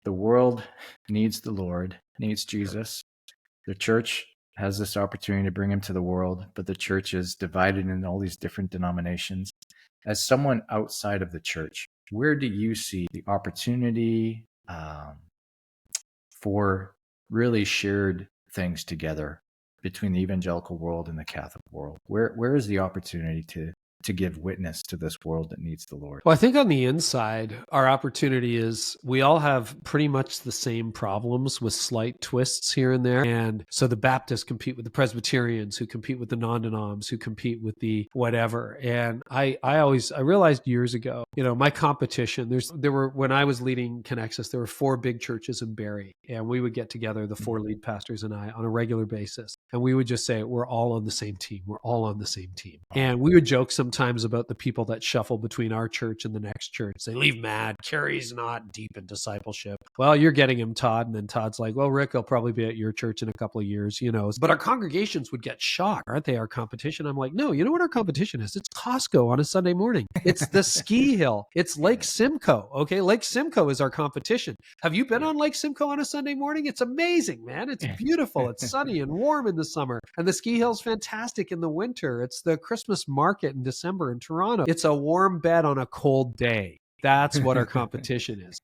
the world needs the Lord, needs Jesus. The church has this opportunity to bring him to the world, but the church is divided in all these different denominations. As someone outside of the church, where do you see the opportunity for really shared things together between the evangelical world and the Catholic world? Where is the opportunity to give witness to this world that needs the Lord? Well, I think on the inside, our opportunity is we all have pretty much the same problems with slight twists here and there. And so the Baptists compete with the Presbyterians, who compete with the non-denoms, who compete with the whatever. And I realized years ago, my competition, when I was leading Connexus, there were 4 big churches in Barrie, and we would get together, the 4 lead pastors and I, on a regular basis. And we would just say, we're all on the same team. We're all on the same team. And we would joke sometimes about the people that shuffle between our church and the next church. They leave mad. Carey's not deep in discipleship. Well, you're getting him, Todd. And then Todd's like, well, Rick, I'll probably be at your church in a couple of years, But our congregations would get shocked. Aren't they our competition? I'm like, no, you know what our competition is? It's Costco on a Sunday morning. It's the ski hill. It's Lake Simcoe. Okay. Lake Simcoe is our competition. Have you been on Lake Simcoe on a Sunday morning? It's amazing, man. It's beautiful. It's sunny and warm in the summer. And the ski hill's fantastic in the winter. It's the Christmas market in December in Toronto. It's a warm bed on a cold day. That's what our competition is.